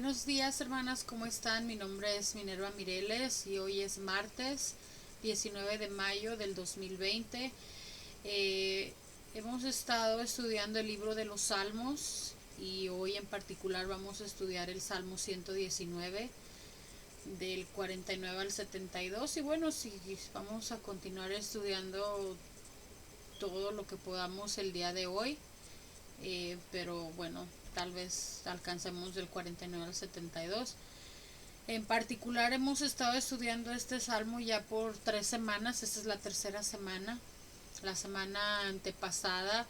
Buenos días, hermanas, ¿cómo están? Mi nombre es Minerva Mireles y hoy es martes 19 de mayo del 2020. Eh, Hemos estado estudiando el libro de los Salmos y hoy en particular vamos a estudiar el Salmo 119 del 49 al 72 y bueno, si vamos a continuar estudiando todo lo que podamos el día de hoy. Pero bueno, tal vez alcancemos del 49 al 72. En particular hemos estado estudiando este salmo ya por 3 semanas, esta es la tercera semana. La semana antepasada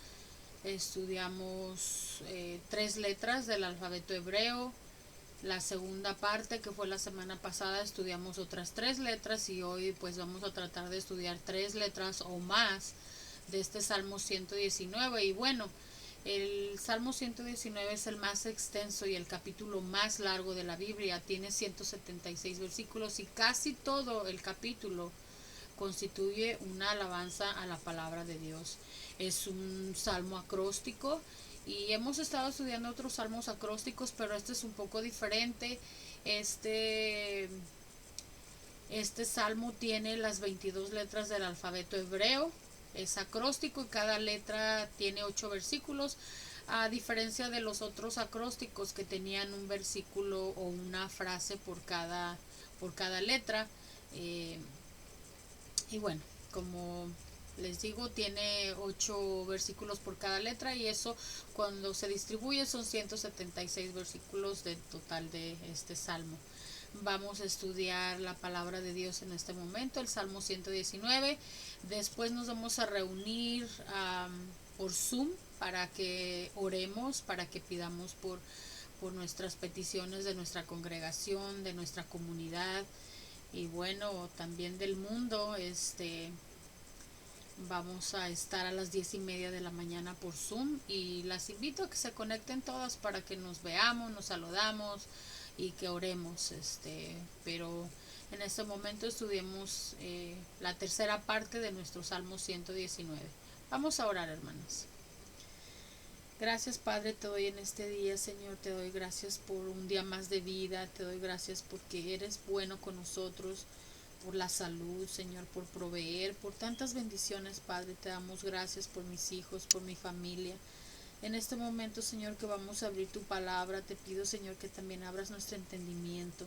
estudiamos 3 letras del alfabeto hebreo. La segunda parte, que fue la semana pasada, estudiamos otras 3 letras y hoy pues vamos a tratar de estudiar 3 letras o más de este Salmo 119. Y bueno, el Salmo 119 es el más extenso y el capítulo más largo de la Biblia. Tiene 176 versículos y casi todo el capítulo constituye una alabanza a la palabra de Dios. Es un salmo acróstico y hemos estado estudiando otros salmos acrósticos, pero este es un poco diferente. Este, este salmo tiene las 22 letras del alfabeto hebreo. Es acróstico y cada letra tiene 8 versículos, a diferencia de los otros acrósticos que tenían un versículo o una frase por cada letra. Eh, y bueno, como les digo, tiene 8 versículos por cada letra y eso cuando se distribuye son 176 versículos de total de este salmo. Vamos a estudiar la palabra de Dios en este momento, el Salmo 119. Después nos vamos a reunir por Zoom para que oremos, para que pidamos por nuestras peticiones de nuestra congregación, de nuestra comunidad y bueno, también del mundo. Vamos a estar a las 10:30 de la mañana por Zoom y las invito a que se conecten todas para que nos veamos, nos saludamos y que oremos. Pero en este momento estudiemos la tercera parte de nuestro Salmo 119. Vamos a orar, hermanas. Gracias, Padre, te doy en este día, Señor, te doy gracias por un día más de vida, te doy gracias porque eres bueno con nosotros, por la salud, Señor, por proveer, por tantas bendiciones, Padre, te damos gracias por mis hijos, por mi familia. En este momento, Señor, que vamos a abrir tu palabra, te pido, Señor, que también abras nuestro entendimiento,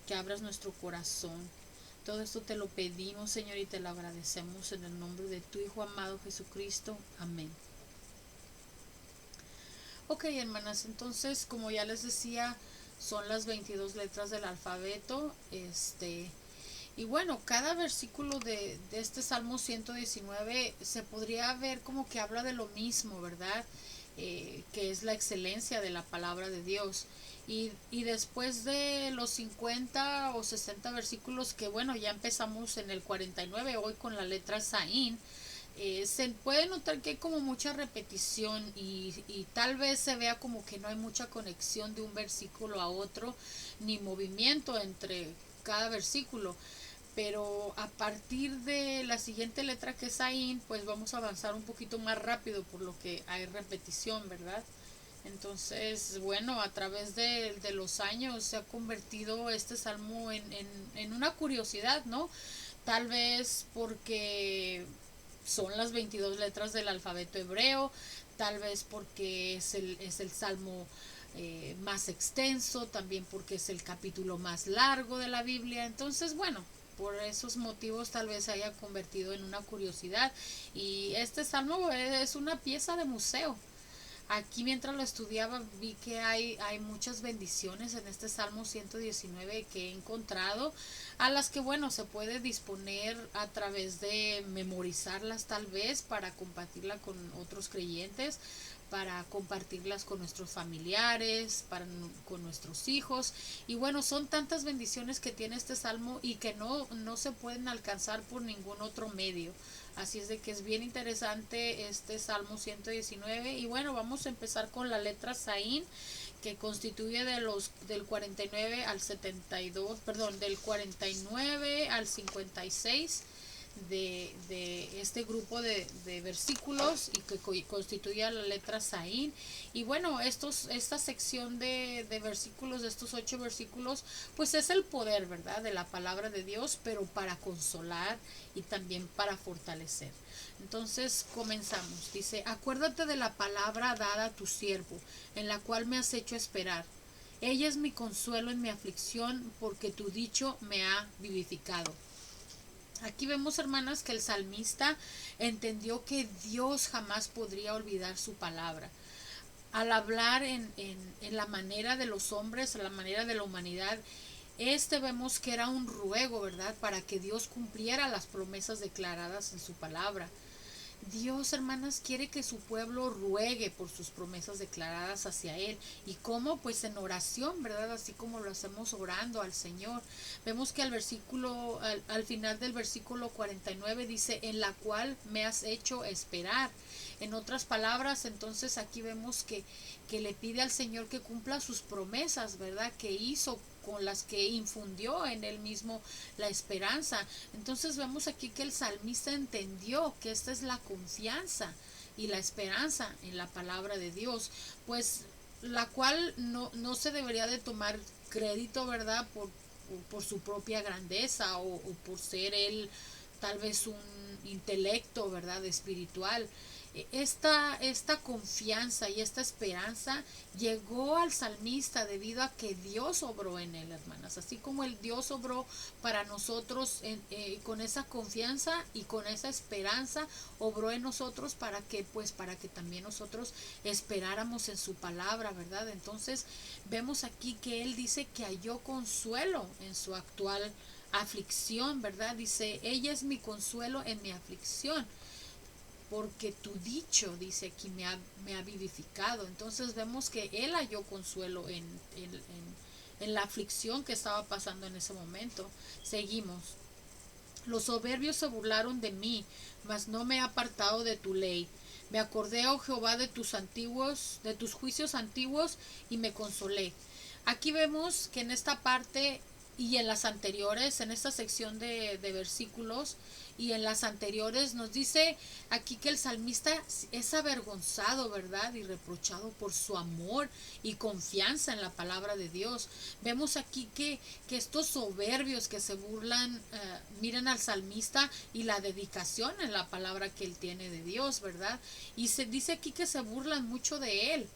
que abras nuestro corazón. Todo esto te lo pedimos, Señor, y te lo agradecemos en el nombre de tu Hijo amado Jesucristo. Amén. Ok, hermanas, entonces, como ya les decía, son las 22 letras del alfabeto. Y bueno, cada versículo de este Salmo 119 se podría ver como que habla de lo mismo, ¿verdad? Que es la excelencia de la palabra de Dios. Y después de los 50 o 60 versículos, que bueno, ya empezamos en el 49 hoy con la letra Saín. Se puede notar que hay como mucha repetición y tal vez se vea como que no hay mucha conexión de un versículo a otro ni movimiento entre cada versículo, pero a partir de la siguiente letra que es Ain pues vamos a avanzar un poquito más rápido por lo que hay repetición, ¿verdad? Entonces, bueno, a través de los años se ha convertido este salmo en una curiosidad, ¿no? Tal vez porque son las 22 letras del alfabeto hebreo, tal vez porque es el salmo más extenso, también porque es el capítulo más largo de la Biblia. Entonces, bueno, por esos motivos tal vez se haya convertido en una curiosidad. Y este salmo es una pieza de museo. Aquí mientras lo estudiaba vi que hay muchas bendiciones en este Salmo 119 que he encontrado, a las que bueno, se puede disponer a través de memorizarlas tal vez para compartirla con otros creyentes, para compartirlas con nuestros familiares, con nuestros hijos. Y bueno, son tantas bendiciones que tiene este salmo y que no se pueden alcanzar por ningún otro medio. Así es de que es bien interesante este Salmo 119. Y bueno, vamos a empezar con la letra Saín, que constituye del 49 al 72, perdón, del 49 al 56 de este grupo de versículos y que constituía la letra Saín. Y bueno, esta sección de versículos, de estos 8 versículos, pues es el poder, ¿verdad?, de la palabra de Dios, pero para consolar y también para fortalecer. Entonces comenzamos. Dice: acuérdate de la palabra dada a tu siervo, en la cual me has hecho esperar. Ella es mi consuelo en mi aflicción, porque tu dicho me ha vivificado. Aquí vemos, hermanas, que el salmista entendió que Dios jamás podría olvidar su palabra. Al hablar en la manera de los hombres, en la manera de la humanidad, vemos que era un ruego, ¿verdad?, para que Dios cumpliera las promesas declaradas en su palabra. Dios, hermanas, quiere que su pueblo ruegue por sus promesas declaradas hacia Él. ¿Y cómo? Pues en oración, ¿verdad? Así como lo hacemos orando al Señor. Vemos que al final del versículo 49 dice: en la cual me has hecho esperar. En otras palabras, entonces aquí vemos que le pide al Señor que cumpla sus promesas, ¿verdad?, que hizo, con las que infundió en él mismo la esperanza. Entonces vemos aquí que el salmista entendió que esta es la confianza y la esperanza en la palabra de Dios, pues la cual no se debería de tomar crédito, ¿verdad?, por su propia grandeza o por ser él tal vez un intelecto, ¿verdad?, espiritual. Esta confianza y esta esperanza llegó al salmista debido a que Dios obró en él, hermanas. Así como el Dios obró para nosotros con esa confianza y con esa esperanza, obró en nosotros para que también nosotros esperáramos en su palabra, ¿verdad? Entonces vemos aquí que él dice que halló consuelo en su actual aflicción, ¿verdad? Dice: ella es mi consuelo en mi aflicción, porque tu dicho, dice aquí, me ha vivificado. Entonces vemos que él halló consuelo en la aflicción que estaba pasando en ese momento. Seguimos. Los soberbios se burlaron de mí, mas no me he apartado de tu ley. Me acordé, oh Jehová, de tus juicios antiguos, y me consolé. Aquí vemos que en esta parte y en las anteriores, en esta sección de versículos y en las anteriores, nos dice aquí que el salmista es avergonzado, ¿verdad?, y reprochado por su amor y confianza en la palabra de Dios. Vemos aquí que estos soberbios que se burlan, miran al salmista y la dedicación en la palabra que él tiene de Dios, ¿verdad? Y se dice aquí que se burlan mucho de él.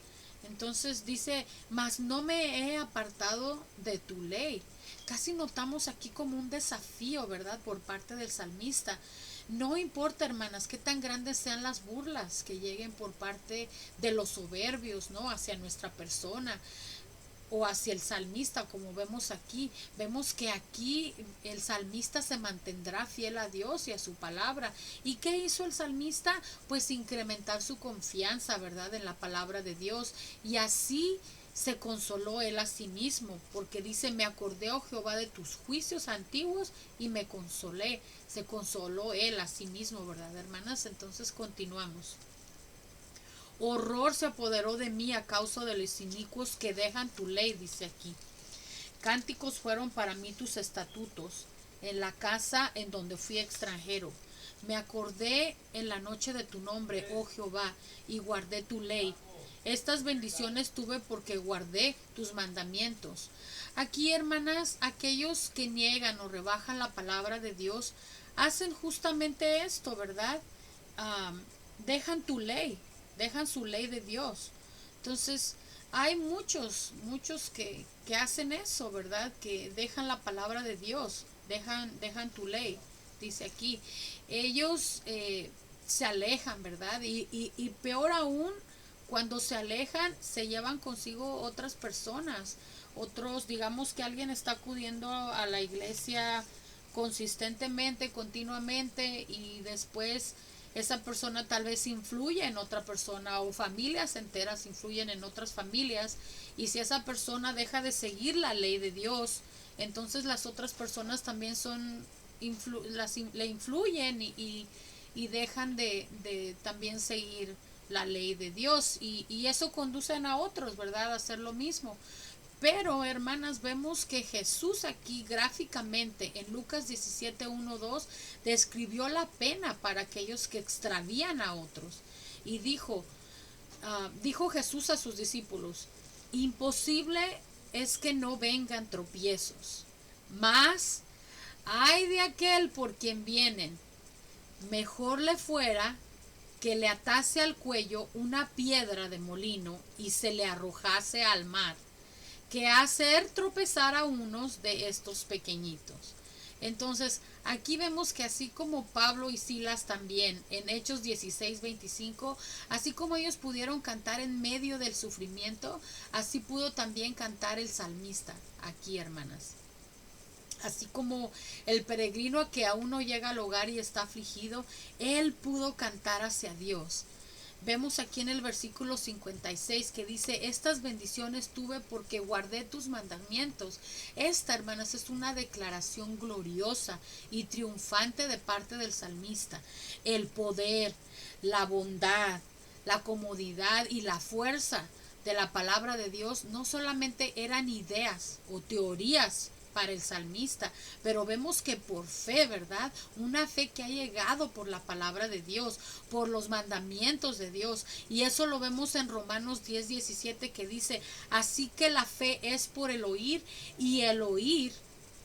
Entonces dice: mas no me he apartado de tu ley. Casi notamos aquí como un desafío, ¿verdad?, por parte del salmista. No importa, hermanas, qué tan grandes sean las burlas que lleguen por parte de los soberbios, ¿no?, hacia nuestra persona o hacia el salmista, como vemos que aquí el salmista se mantendrá fiel a Dios y a su palabra. ¿Y qué hizo el salmista? Pues incrementar su confianza, ¿verdad?, en la palabra de Dios, y así se consoló él a sí mismo, porque dice: me acordé, oh Jehová, de tus juicios antiguos, y me consolé. Se consoló él a sí mismo, ¿verdad, hermanas? Entonces continuamos. Horror se apoderó de mí a causa de los inicuos que dejan tu ley, dice aquí. Cánticos fueron para mí tus estatutos, en la casa en donde fui extranjero. Me acordé en la noche de tu nombre, oh Jehová, y guardé tu ley. Estas bendiciones tuve porque guardé tus mandamientos. Aquí, hermanas, aquellos que niegan o rebajan la palabra de Dios hacen justamente esto, ¿verdad? Dejan tu ley, dejan su ley de Dios. Entonces, hay muchos que hacen eso, ¿verdad? Que dejan la palabra de Dios, dejan tu ley, dice aquí. Ellos se alejan, ¿verdad? Y peor aún, cuando se alejan, se llevan consigo otras personas. Digamos que alguien está acudiendo a la iglesia consistentemente, continuamente, y después esa persona tal vez influye en otra persona, o familias enteras influyen en otras familias, y si esa persona deja de seguir la ley de Dios, entonces las otras personas también le influyen y dejan de también seguir la ley de Dios, y eso conducen a otros, ¿verdad?, a hacer lo mismo. Pero, hermanas, vemos que Jesús aquí gráficamente en Lucas 17, 1, 2 describió la pena para aquellos que extravían a otros. Y dijo Jesús a sus discípulos, imposible es que no vengan tropiezos, mas ay de aquel por quien vienen, mejor le fuera que le atase al cuello una piedra de molino y se le arrojase al mar, que hacer tropezar a unos de estos pequeñitos. Entonces, aquí vemos que así como Pablo y Silas también, en Hechos 16:25, así como ellos pudieron cantar en medio del sufrimiento, así pudo también cantar el salmista aquí, hermanas. Así como el peregrino que aún no llega al hogar y está afligido, él pudo cantar hacia Dios. Vemos aquí en el versículo 56 que dice, estas bendiciones tuve porque guardé tus mandamientos. Esta, hermanas, es una declaración gloriosa y triunfante de parte del salmista. El poder, la bondad, la comodidad y la fuerza de la palabra de Dios no solamente eran ideas o teorías para el salmista, pero vemos que por fe, ¿verdad? Una fe que ha llegado por la palabra de Dios, por los mandamientos de Dios, y eso lo vemos en Romanos 10:17 que dice, así que la fe es por el oír y el oír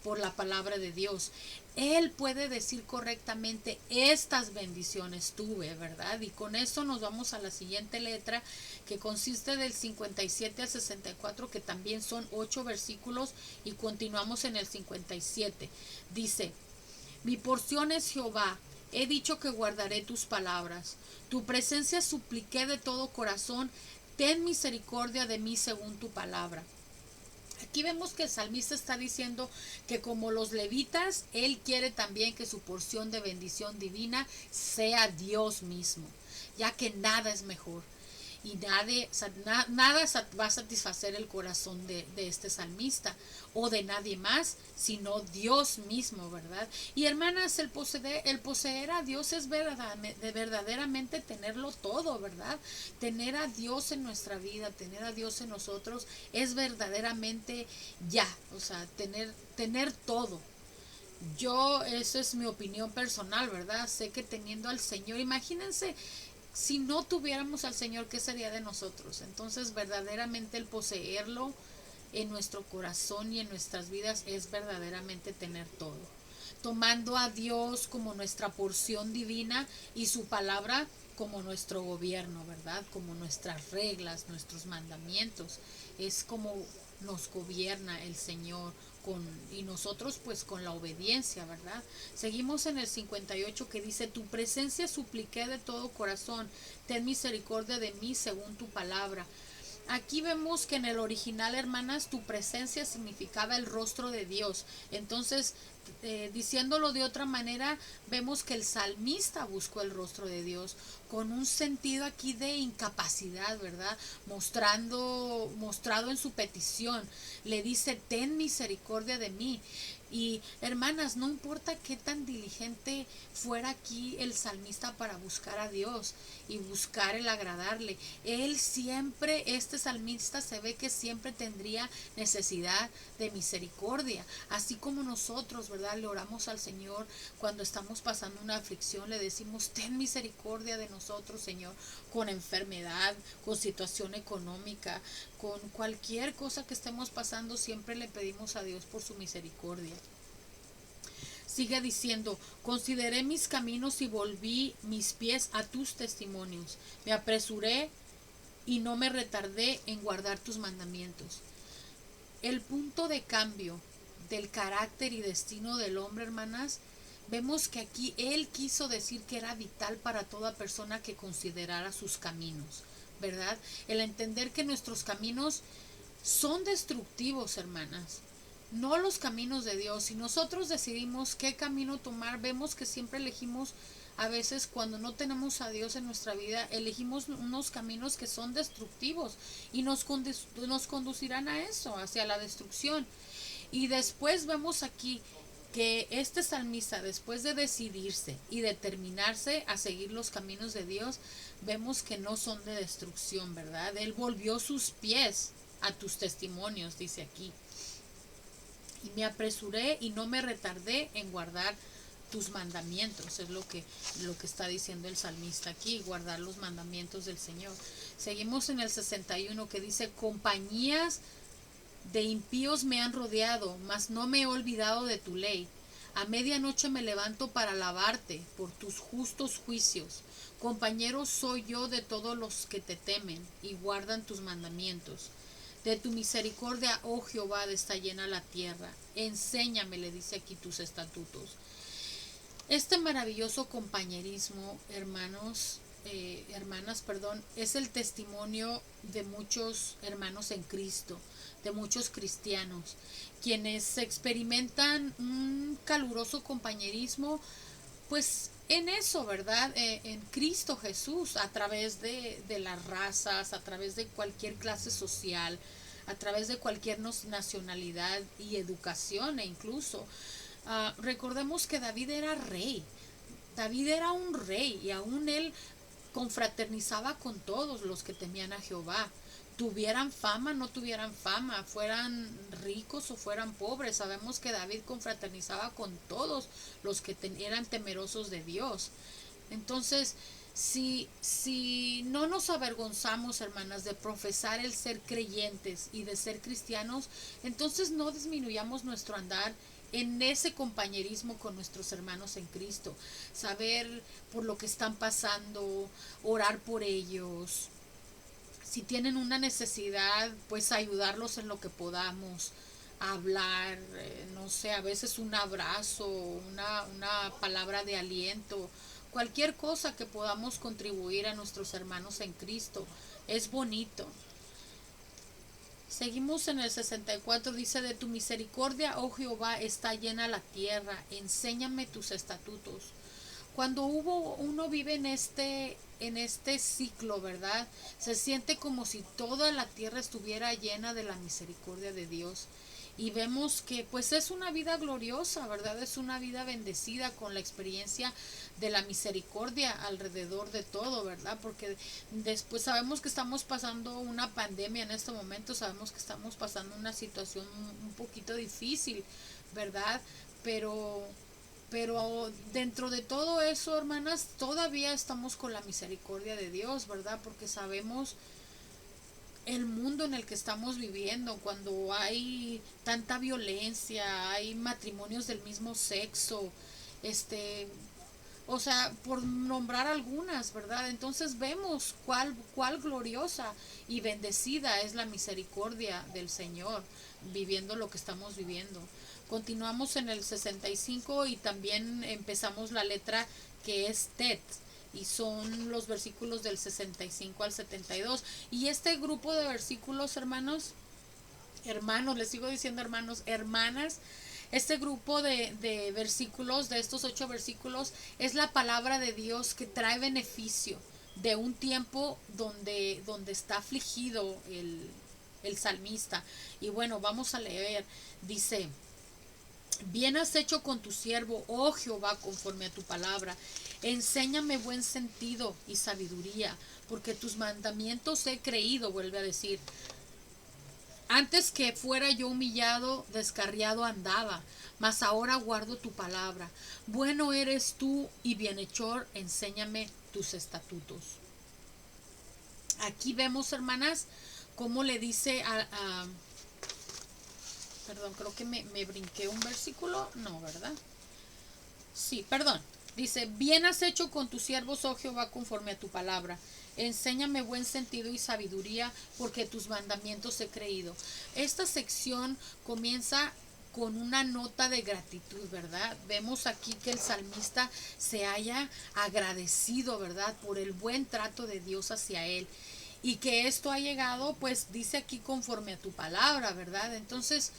por la palabra de Dios. Él puede decir correctamente, estas bendiciones tuve, ¿verdad? Y con eso nos vamos a la siguiente letra, que consiste del 57 al 64, que también son 8 versículos, y continuamos en el 57. Dice, mi porción es Jehová, he dicho que guardaré tus palabras. Tu presencia supliqué de todo corazón, ten misericordia de mí según tu palabra. Aquí vemos que el salmista está diciendo que como los levitas, él quiere también que su porción de bendición divina sea Dios mismo, ya que nada es mejor y nada va a satisfacer el corazón de este salmista o de nadie más, sino Dios mismo, ¿verdad? Y hermanas, el poseer a Dios es verdaderamente tenerlo todo, ¿verdad? Tener a Dios en nuestra vida, tener a Dios en nosotros es verdaderamente ya, o sea, tener todo. Eso es mi opinión personal, ¿verdad? Sé que teniendo al Señor, imagínense si no tuviéramos al Señor, ¿qué sería de nosotros? Entonces, verdaderamente el poseerlo en nuestro corazón y en nuestras vidas es verdaderamente tener todo. Tomando a Dios como nuestra porción divina y su palabra como nuestro gobierno, ¿verdad? Como nuestras reglas, nuestros mandamientos. Es como nos gobierna el Señor y nosotros pues con la obediencia, ¿verdad? Seguimos en el 58 que dice, tu presencia supliqué de todo corazón, ten misericordia de mí según tu palabra. Aquí vemos que en el original, hermanas, tu presencia significaba el rostro de Dios. Entonces, diciéndolo de otra manera, vemos que el salmista buscó el rostro de Dios con un sentido aquí de incapacidad, ¿verdad? Mostrado en su petición. Le dice, ten misericordia de mí. Y hermanas, no importa qué tan diligente fuera aquí el salmista para buscar a Dios y buscar el agradarle, él siempre, este salmista se ve que siempre tendría necesidad de misericordia, así como nosotros, ¿verdad? Le oramos al Señor cuando estamos pasando una aflicción, le decimos, ten misericordia de nosotros, Señor, con enfermedad, con situación económica, con cualquier cosa que estemos pasando, siempre le pedimos a Dios por su misericordia. Sigue diciendo, consideré mis caminos y volví mis pies a tus testimonios. Me apresuré y no me retardé en guardar tus mandamientos. El punto de cambio del carácter y destino del hombre, hermanas, vemos que aquí él quiso decir que era vital para toda persona que considerara sus caminos, ¿verdad? El entender que nuestros caminos son destructivos, hermanas, no los caminos de Dios. Si nosotros decidimos qué camino tomar, vemos que siempre elegimos, a veces cuando no tenemos a Dios en nuestra vida, elegimos unos caminos que son destructivos y nos conducirán a eso, hacia la destrucción. Y después vemos aquí que este salmista, después de decidirse y determinarse a seguir los caminos de Dios, vemos que no son de destrucción, ¿verdad? Él volvió sus pies a tus testimonios, dice aquí. Y me apresuré y no me retardé en guardar tus mandamientos, es lo que está diciendo el salmista aquí, guardar los mandamientos del Señor. Seguimos en el 61 que dice, compañías de impíos me han rodeado, mas no me he olvidado de tu ley. A medianoche me levanto para alabarte por tus justos juicios. Compañero soy yo de todos los que te temen y guardan tus mandamientos. De tu misericordia, oh Jehová, está llena la tierra. Enséñame, le dice aquí, tus estatutos. Este maravilloso compañerismo, hermanas, es el testimonio de muchos hermanos en Cristo, de muchos cristianos, quienes experimentan un caluroso compañerismo, pues en eso, ¿verdad? En Cristo Jesús, a través de las razas, a través de cualquier clase social, a través de cualquier nacionalidad y educación e incluso. Recordemos que David era rey. David era un rey y aún él confraternizaba con todos los que temían a Jehová. Tuvieran fama, no tuvieran fama, fueran ricos o fueran pobres. Sabemos que David confraternizaba con todos los que eran temerosos de Dios. Entonces, si no nos avergonzamos, hermanas, de profesar el ser creyentes y de ser cristianos, entonces no disminuyamos nuestro andar en ese compañerismo con nuestros hermanos en Cristo. Saber por lo que están pasando, orar por ellos. Si tienen una necesidad, pues ayudarlos en lo que podamos. Hablar, no sé, a veces un abrazo, una palabra de aliento, cualquier cosa que podamos contribuir a nuestros hermanos en Cristo. Es bonito. Seguimos en el 64, dice, de tu misericordia, oh Jehová, está llena la tierra, enséñame tus estatutos. Cuando uno vive en este ciclo, ¿verdad? Se siente como si toda la tierra estuviera llena de la misericordia de Dios. Y vemos que pues es una vida gloriosa, ¿verdad? Es una vida bendecida con la experiencia de la misericordia alrededor de todo, ¿verdad? Porque después sabemos que estamos pasando una pandemia en este momento, sabemos que estamos pasando una situación un poquito difícil, ¿verdad? Pero dentro de todo eso, hermanas, todavía estamos con la misericordia de Dios, ¿verdad? Porque sabemos el mundo en el que estamos viviendo, cuando hay tanta violencia, hay matrimonios del mismo sexo, este, o sea, por nombrar algunas, ¿verdad? Entonces vemos cuál gloriosa y bendecida es la misericordia del Señor, viviendo lo que estamos viviendo. Continuamos en el 65 y también empezamos la letra que es Tet y son los versículos del 65 al 72. Y este grupo de versículos, hermanos, les sigo diciendo hermanos, hermanas, este grupo de versículos, de estos 8 versículos, es la palabra de Dios que trae beneficio de un tiempo donde está afligido el salmista. Y bueno, vamos a leer, dice, bien has hecho con tu siervo, oh Jehová, conforme a tu palabra. Enséñame buen sentido y sabiduría, porque tus mandamientos he creído, vuelve a decir. Antes que fuera yo humillado, descarriado andaba, mas ahora guardo tu palabra. Bueno eres tú y bienhechor, enséñame tus estatutos. Aquí vemos, hermanas, cómo le dice perdón, creo que me brinqué un versículo, no, ¿verdad? Sí, perdón. Dice, bien has hecho con tus siervos, oh Jehová, conforme a tu palabra. Enséñame buen sentido y sabiduría, porque tus mandamientos he creído. Esta sección comienza con una nota de gratitud, ¿verdad? Vemos aquí que el salmista se haya agradecido, ¿verdad? Por el buen trato de Dios hacia él. Y que esto ha llegado, pues dice aquí conforme a tu palabra, ¿verdad? Entonces,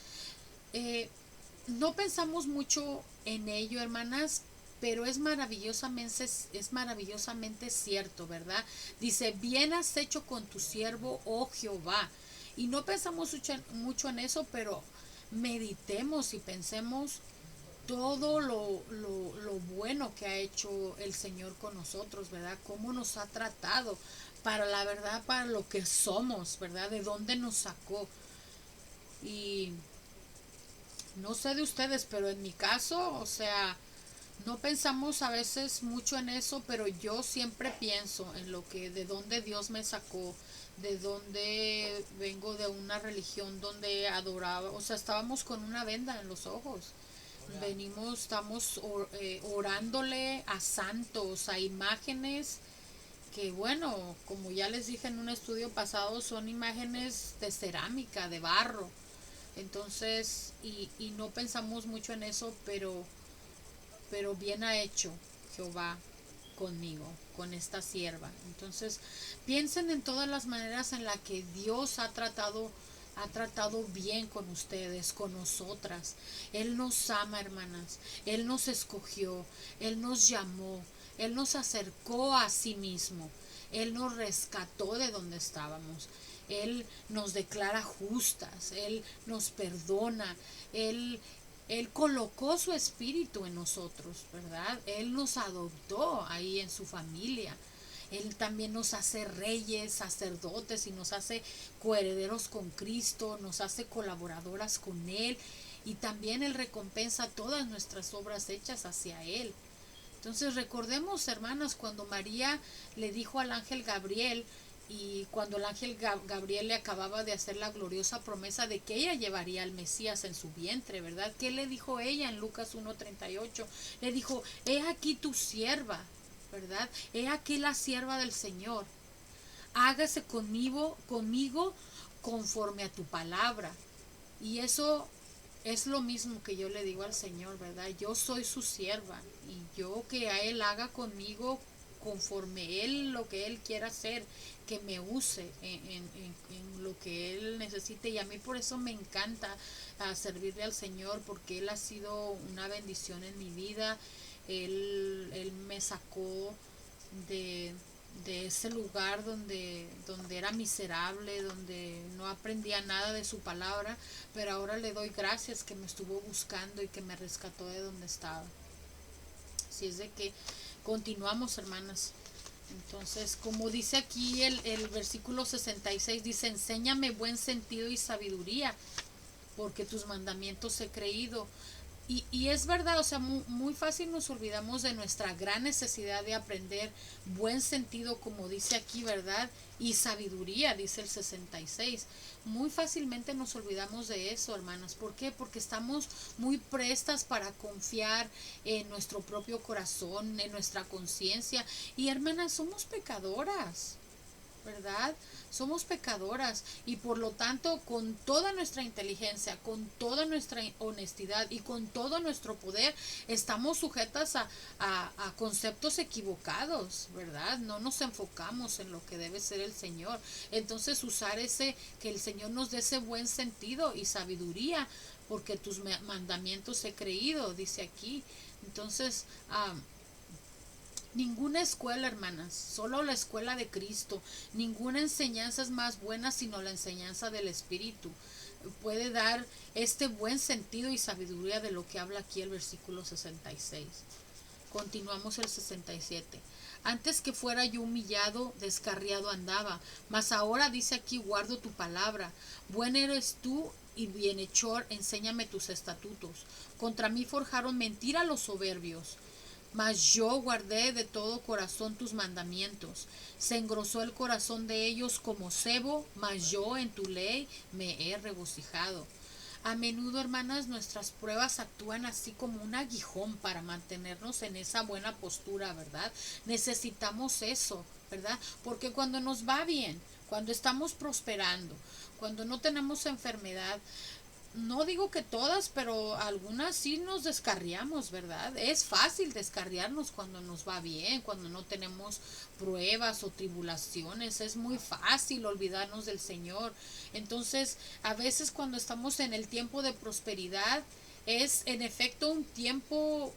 no pensamos mucho en ello, hermanas, pero es maravillosamente cierto, ¿verdad? Dice, bien has hecho con tu siervo, oh Jehová. Y no pensamos mucho en eso, pero meditemos y pensemos todo lo bueno que ha hecho el Señor con nosotros, ¿verdad? Cómo nos ha tratado. para la verdad, para lo que somos, ¿verdad? De dónde nos sacó. Y no sé de ustedes, pero en mi caso, o sea, no pensamos a veces mucho en eso, pero yo siempre pienso en lo que, de dónde Dios me sacó, de dónde vengo de una religión donde adoraba, o sea, estábamos con una venda en los ojos. Venimos, estamos orándole a santos, a imágenes que bueno, como ya les dije en un estudio pasado, son imágenes de cerámica, de barro. Entonces, y no pensamos mucho en eso, pero bien ha hecho Jehová conmigo, con esta sierva. Entonces, piensen en todas las maneras en las que Dios ha tratado bien con ustedes, con nosotras. Él nos ama, hermanas. Él nos escogió, Él nos llamó, Él nos acercó a sí mismo. Él nos rescató de donde estábamos. Él nos declara justas, Él nos perdona, Él, él colocó su espíritu en nosotros, ¿verdad? Él nos adoptó ahí en su familia. Él también nos hace reyes, sacerdotes y nos hace coherederos con Cristo, nos hace colaboradoras con Él y también Él recompensa todas nuestras obras hechas hacia Él. Entonces recordemos, hermanas, cuando María le dijo al ángel Gabriel y cuando el ángel Gabriel le acababa de hacer la gloriosa promesa de que ella llevaría al Mesías en su vientre, ¿verdad? ¿Qué le dijo ella en Lucas 1:38? Le dijo, he aquí tu sierva, ¿verdad? He aquí la sierva del Señor. Hágase conmigo conforme a tu palabra. Y eso es lo mismo que yo le digo al Señor, ¿verdad? Yo soy su sierva y yo que a Él haga conmigo conforme Él, lo que Él quiera hacer, que me use en lo que Él necesite. Y a mí por eso me encanta servirle al Señor, porque Él ha sido una bendición en mi vida. Él me sacó de, de ese lugar donde era miserable, donde no aprendía nada de su palabra, pero ahora le doy gracias que me estuvo buscando y que me rescató de donde estaba. Así es de que continuamos, hermanas. Entonces, como dice aquí el versículo 66, dice, enséñame buen sentido y sabiduría, porque tus mandamientos he creído. Y es verdad, o sea, muy fácil nos olvidamos de nuestra gran necesidad de aprender buen sentido, como dice aquí, ¿verdad? Y sabiduría, dice el 66. Muy fácilmente nos olvidamos de eso, hermanas. ¿Por qué? Porque estamos muy prestas para confiar en nuestro propio corazón, en nuestra conciencia. Y hermanas, somos pecadoras, ¿verdad? Somos pecadoras y por lo tanto con toda nuestra inteligencia, con toda nuestra honestidad y con todo nuestro poder estamos sujetas a conceptos equivocados, ¿verdad? No nos enfocamos en lo que debe ser el Señor. Entonces usar que el Señor nos dé ese buen sentido y sabiduría, porque tus mandamientos he creído, dice aquí. Entonces, ninguna escuela, hermanas, solo la escuela de Cristo. Ninguna enseñanza es más buena sino la enseñanza del Espíritu. Puede dar este buen sentido y sabiduría de lo que habla aquí el versículo 66. Continuamos el 67. Antes que fuera yo humillado, descarriado andaba, mas ahora dice aquí, guardo tu palabra. Buen eres tú y bienhechor, enséñame tus estatutos. Contra mí forjaron mentira los soberbios, mas yo guardé de todo corazón tus mandamientos. Se engrosó el corazón de ellos como sebo, mas yo en tu ley me he regocijado. A menudo, hermanas, nuestras pruebas actúan así como un aguijón para mantenernos en esa buena postura, ¿verdad? Necesitamos eso, ¿verdad? Porque cuando nos va bien, cuando estamos prosperando, cuando no tenemos enfermedad, no digo que todas, pero algunas sí nos descarriamos, ¿verdad? Es fácil descarriarnos cuando nos va bien, cuando no tenemos pruebas o tribulaciones. Es muy fácil olvidarnos del Señor. Entonces, a veces cuando estamos en el tiempo de prosperidad, es en efecto un tiempo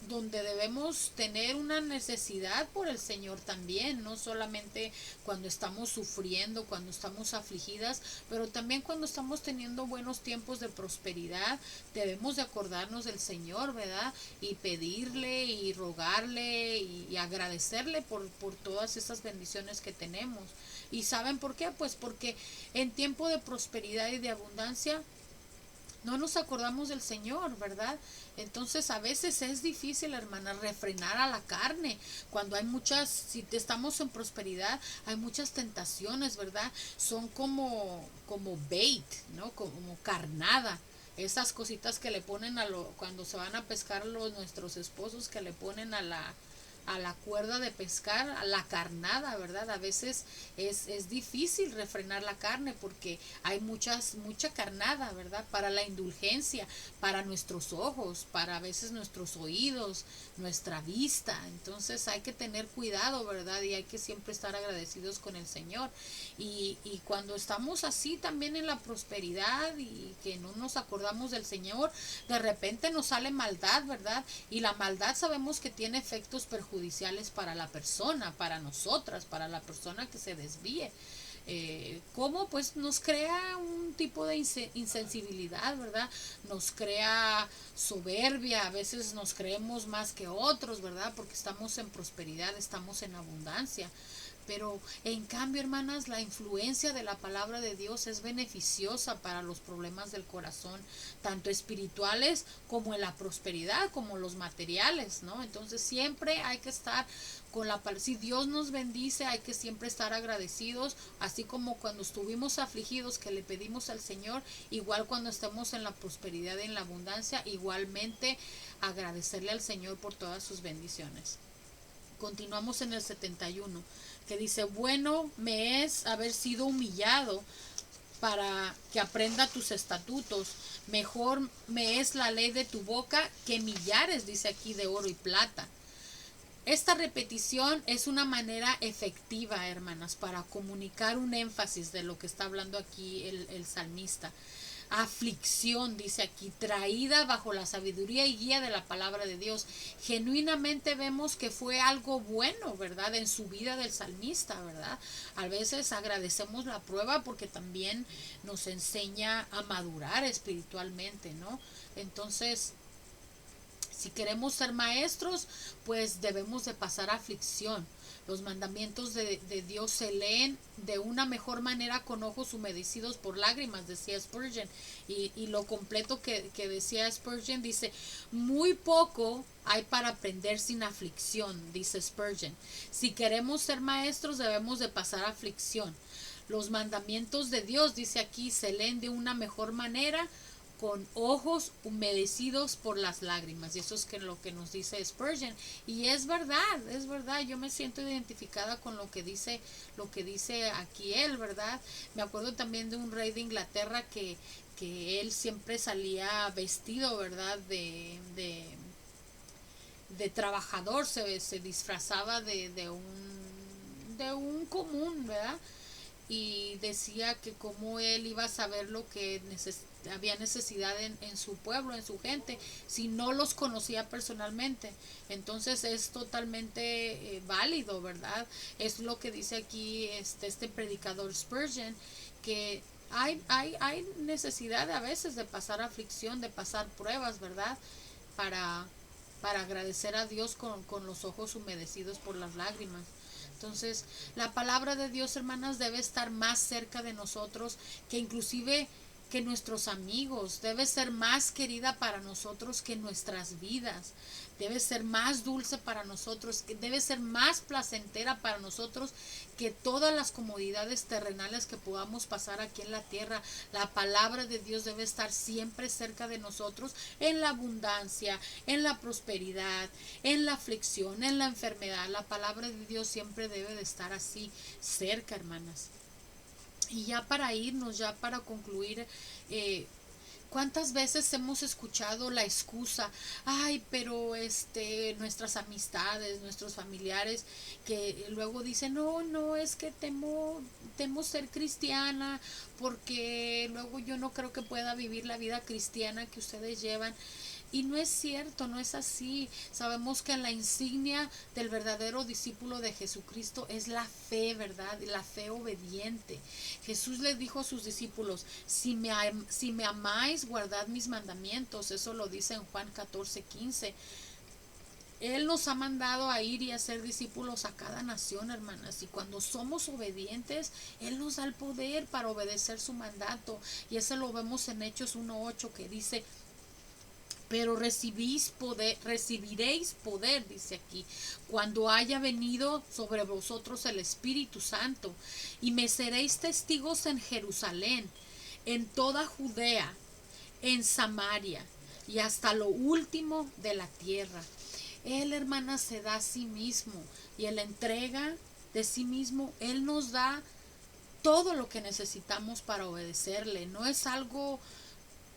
donde debemos tener una necesidad por el Señor también, no solamente cuando estamos sufriendo, cuando estamos afligidas, pero también cuando estamos teniendo buenos tiempos de prosperidad, debemos de acordarnos del Señor, ¿verdad? Y pedirle y rogarle y agradecerle por todas esas bendiciones que tenemos. ¿Y saben por qué? Pues porque en tiempo de prosperidad y de abundancia, no nos acordamos del Señor, ¿verdad? Entonces a veces es difícil, hermana, refrenar a la carne. Cuando hay muchas, si estamos en prosperidad, hay muchas tentaciones, ¿verdad? Son como bait, ¿no? Como carnada. Esas cositas que le ponen cuando se van a pescar nuestros esposos, que le ponen a la cuerda de pescar, a la carnada, ¿verdad? A veces es difícil refrenar la carne porque hay mucha carnada, ¿verdad? Para la indulgencia, para nuestros ojos, para a veces nuestros oídos, nuestra vista. Entonces hay que tener cuidado, ¿verdad? Y hay que siempre estar agradecidos con el Señor. Y cuando estamos así también en la prosperidad y que no nos acordamos del Señor, de repente nos sale maldad, ¿verdad? Y la maldad sabemos que tiene efectos perjudiciales para la persona, para nosotras, para la persona que se desvíe. ¿Cómo? Pues nos crea un tipo de insensibilidad, ¿verdad? Nos crea soberbia, a veces nos creemos más que otros, ¿verdad? Porque estamos en prosperidad, estamos en abundancia. Pero en cambio, hermanas, la influencia de la palabra de Dios es beneficiosa para los problemas del corazón, tanto espirituales como en la prosperidad, como los materiales, ¿no? Entonces siempre hay que estar con la palabra. Si Dios nos bendice, hay que siempre estar agradecidos, así como cuando estuvimos afligidos que le pedimos al Señor, igual cuando estemos en la prosperidad y en la abundancia, igualmente agradecerle al Señor por todas sus bendiciones. Continuamos en el 71, que dice, bueno me es haber sido humillado para que aprenda tus estatutos. Mejor me es la ley de tu boca que millares, dice aquí, de oro y plata. Esta repetición es una manera efectiva, hermanas, para comunicar un énfasis de lo que está hablando aquí el salmista. Aflicción, dice aquí, traída bajo la sabiduría y guía de la palabra de Dios. Genuinamente vemos que fue algo bueno, ¿verdad? En su vida del salmista, ¿verdad? A veces agradecemos la prueba porque también nos enseña a madurar espiritualmente, ¿no? Entonces, si queremos ser maestros, pues debemos de pasar aflicción. Los mandamientos de Dios se leen de una mejor manera con ojos humedecidos por lágrimas, decía Spurgeon. Y lo completo que decía Spurgeon dice, muy poco hay para aprender sin aflicción, dice Spurgeon. Si queremos ser maestros, debemos de pasar aflicción. Los mandamientos de Dios, dice aquí, se leen de una mejor manera con ojos humedecidos por las lágrimas. Y eso es lo que nos dice Spurgeon. Y es verdad. Yo me siento identificada con lo que dice aquí él, ¿verdad? Me acuerdo también de un rey de Inglaterra que él siempre salía vestido, ¿verdad? De trabajador, se disfrazaba de un común, ¿verdad? Y decía que como él iba a saber lo que había necesidad en su pueblo, en su gente, si no los conocía personalmente. Entonces es totalmente válido, ¿verdad? Es lo que dice aquí este predicador Spurgeon, que hay necesidad a veces de pasar aflicción, de pasar pruebas, ¿verdad? Para, para agradecer a Dios con los ojos humedecidos por las lágrimas. Entonces, la palabra de Dios, hermanas, debe estar más cerca de nosotros que inclusive que nuestros amigos. Debe ser más querida para nosotros que nuestras vidas. Debe ser más dulce para nosotros, debe ser más placentera para nosotros que todas las comodidades terrenales que podamos pasar aquí en la tierra. La palabra de Dios debe estar siempre cerca de nosotros en la abundancia, en la prosperidad, en la aflicción, en la enfermedad. La palabra de Dios siempre debe de estar así cerca, hermanas. Y ya para irnos, ya para concluir, ¿cuántas veces hemos escuchado la excusa? Ay, pero nuestras amistades, nuestros familiares, que luego dicen, no, no, es que temo ser cristiana, porque luego yo no creo que pueda vivir la vida cristiana que ustedes llevan. Y no es cierto, no es así. Sabemos que la insignia del verdadero discípulo de Jesucristo es la fe, ¿verdad? La fe obediente. Jesús les dijo a sus discípulos, si me amáis, guardad mis mandamientos. Eso lo dice en Juan 14:15. Él nos ha mandado a ir y a ser discípulos a cada nación, hermanas. Y cuando somos obedientes, Él nos da el poder para obedecer su mandato. Y eso lo vemos en Hechos 1:8 que dice, pero recibiréis poder, dice aquí, cuando haya venido sobre vosotros el Espíritu Santo, y me seréis testigos en Jerusalén, en toda Judea, en Samaria y hasta lo último de la tierra. Él, hermana, se da a sí mismo y en la entrega de sí mismo, Él nos da todo lo que necesitamos para obedecerle. No es algo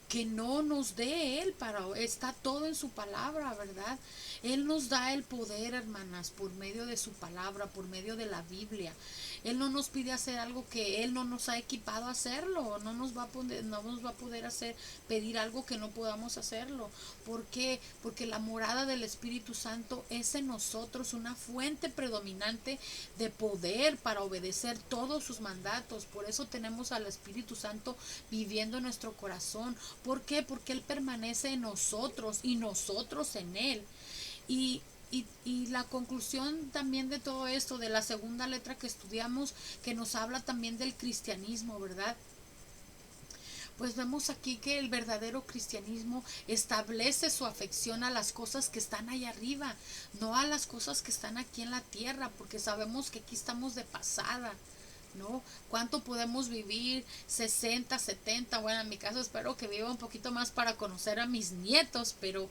que no nos dé Él, está todo en su palabra, ¿verdad? Él nos da el poder, hermanas, por medio de su palabra, por medio de la Biblia. Él no nos pide hacer algo que Él no nos ha equipado a hacerlo, no nos va a poder pedir algo que no podamos hacerlo. ¿Por qué? Porque la morada del Espíritu Santo es en nosotros una fuente predominante de poder para obedecer todos sus mandatos. Por eso tenemos al Espíritu Santo viviendo en nuestro corazón. ¿Por qué? Porque Él permanece en nosotros y nosotros en Él. Y la conclusión también de todo esto, de la segunda letra que estudiamos, que nos habla también del cristianismo, ¿verdad? Pues vemos aquí que el verdadero cristianismo establece su afección a las cosas que están allá arriba, no a las cosas que están aquí en la tierra, porque sabemos que aquí estamos de pasada, ¿no? ¿Cuánto podemos vivir? 60, 70, bueno, en mi caso espero que viva un poquito más para conocer a mis nietos, pero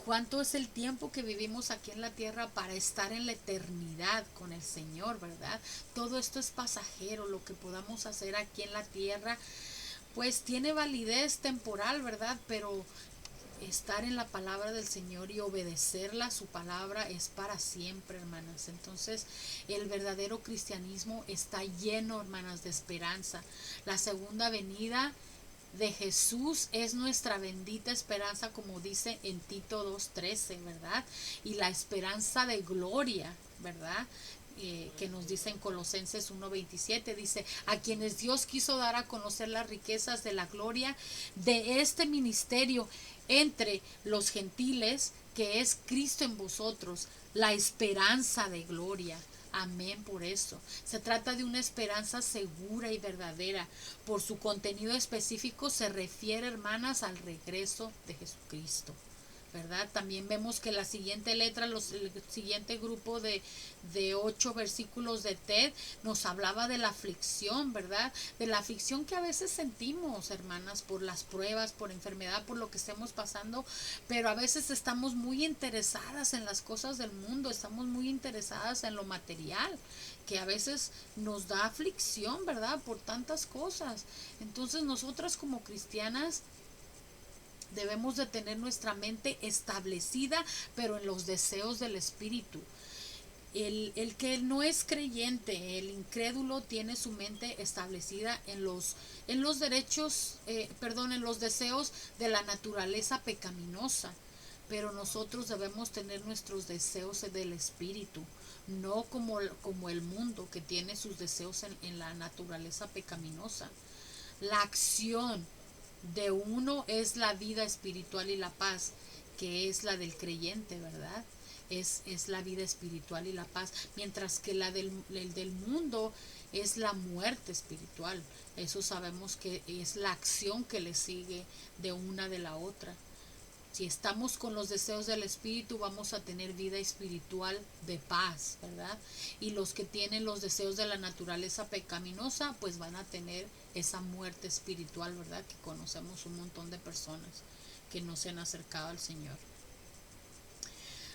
¿cuánto es el tiempo que vivimos aquí en la tierra para estar en la eternidad con el Señor, verdad? Todo esto es pasajero, lo que podamos hacer aquí en la tierra, pues tiene validez temporal, ¿verdad? Pero estar en la palabra del Señor y obedecerla, su palabra, es para siempre, hermanas. Entonces, el verdadero cristianismo está lleno, hermanas, de esperanza. La segunda venida de Jesús es nuestra bendita esperanza, como dice en Tito 2:13, ¿verdad? Y la esperanza de gloria, ¿verdad? Que nos dice en Colosenses 1:27, dice, a quienes Dios quiso dar a conocer las riquezas de la gloria de este ministerio entre los gentiles, que es Cristo en vosotros, la esperanza de gloria. Amén por eso. Se trata de una esperanza segura y verdadera. Por su contenido específico se refiere, hermanas, al regreso de Jesucristo, ¿verdad? También vemos que la siguiente letra, el siguiente grupo de 8 versículos de Ted nos hablaba de la aflicción, ¿verdad? De la aflicción que a veces sentimos, hermanas, por las pruebas, por enfermedad, por lo que estemos pasando, pero a veces estamos muy interesadas en las cosas del mundo, estamos muy interesadas en lo material, que a veces nos da aflicción, ¿verdad? Por tantas cosas. Entonces nosotras como cristianas debemos de tener nuestra mente establecida, pero en los deseos del Espíritu. El que no es creyente, el incrédulo, tiene su mente establecida en los derechos, en los deseos de la naturaleza pecaminosa. Pero nosotros debemos tener nuestros deseos del Espíritu, no como el mundo que tiene sus deseos en la naturaleza pecaminosa. La acción de uno es la vida espiritual y la paz, que es la del creyente, ¿verdad? Es la vida espiritual y la paz, mientras que el del mundo es la muerte espiritual. Eso sabemos que es la acción que le sigue de una de la otra. Si estamos con los deseos del Espíritu, vamos a tener vida espiritual de paz, ¿verdad? Y los que tienen los deseos de la naturaleza pecaminosa, pues van a tener esa muerte espiritual, ¿verdad? Que conocemos un montón de personas que no se han acercado al Señor.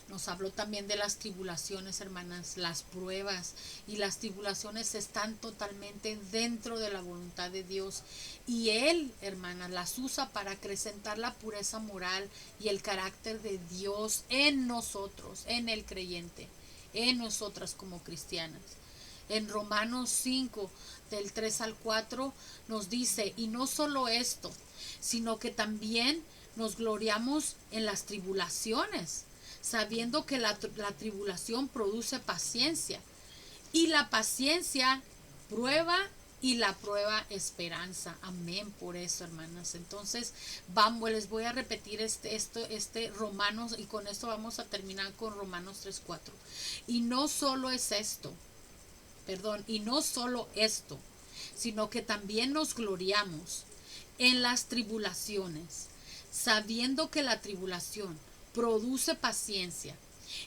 Nos habló también de las tribulaciones, hermanas, las pruebas, y las tribulaciones están totalmente dentro de la voluntad de Dios, y Él, hermanas, las usa para acrecentar la pureza moral y el carácter de Dios en nosotros, en el creyente, en nosotras como cristianas. En Romanos 5, del 3 al 4, nos dice, y no solo esto, sino que también nos gloriamos en las tribulaciones, sabiendo que la tribulación produce paciencia. Y la paciencia prueba y la prueba esperanza. Amén por eso, hermanas. Entonces, vamos, les voy a repetir este Romanos, y con esto vamos a terminar con Romanos 3:4. Y no solo es esto, perdón, y no solo esto, sino que también nos gloriamos en las tribulaciones, sabiendo que la tribulación produce paciencia,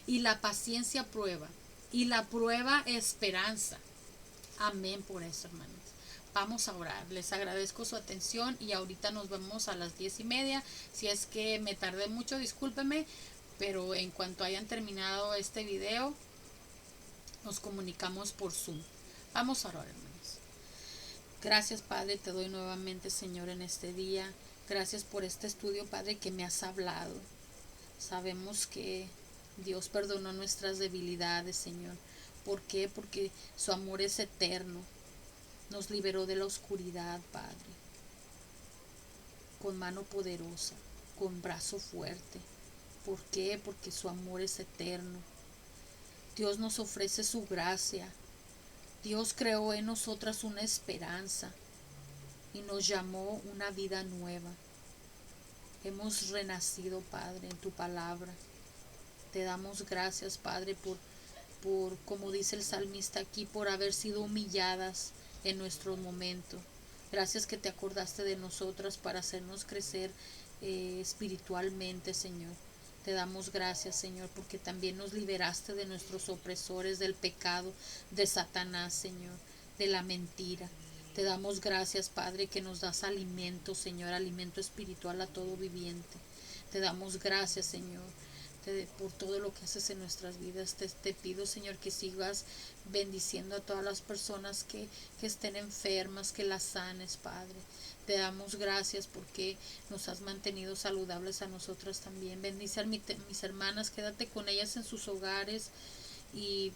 y la paciencia prueba, y la prueba esperanza. Amén por eso, hermanos. Vamos a orar. Les agradezco su atención y ahorita nos vemos a las 10:30. Si es que me tardé mucho, discúlpeme, pero en cuanto hayan terminado este video, nos comunicamos por Zoom. Vamos a orar, hermanos. Gracias, Padre, te doy nuevamente, Señor, en este día. Gracias por este estudio, Padre, que me has hablado. Sabemos que Dios perdonó nuestras debilidades, Señor. ¿Por qué? Porque su amor es eterno. Nos liberó de la oscuridad, Padre. Con mano poderosa, con brazo fuerte. ¿Por qué? Porque su amor es eterno. Dios nos ofrece su gracia. Dios creó en nosotras una esperanza y nos llamó una vida nueva. Hemos renacido, Padre, en tu palabra. Te damos gracias, Padre, por, como dice el salmista aquí, por haber sido humilladas en nuestro momento. Gracias que te acordaste de nosotras para hacernos crecer espiritualmente, Señor. Te damos gracias, Señor, porque también nos liberaste de nuestros opresores, del pecado, de Satanás, Señor, de la mentira. Te damos gracias, Padre, que nos das alimento, Señor, alimento espiritual a todo viviente. Te damos gracias, Señor, por todo lo que haces en nuestras vidas. Te pido, Señor, que sigas bendiciendo a todas las personas que estén enfermas, que las sanes, Padre. Te damos gracias porque nos has mantenido saludables a nosotras también. Bendice a mis hermanas, quédate con ellas en sus hogares y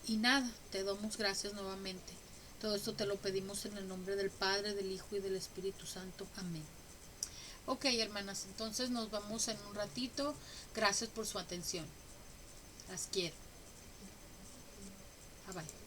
nada, te damos gracias nuevamente. Todo esto te lo pedimos en el nombre del Padre, del Hijo y del Espíritu Santo. Amén. Ok, hermanas, entonces nos vamos en un ratito. Gracias por su atención. Las quiero. Bye bye.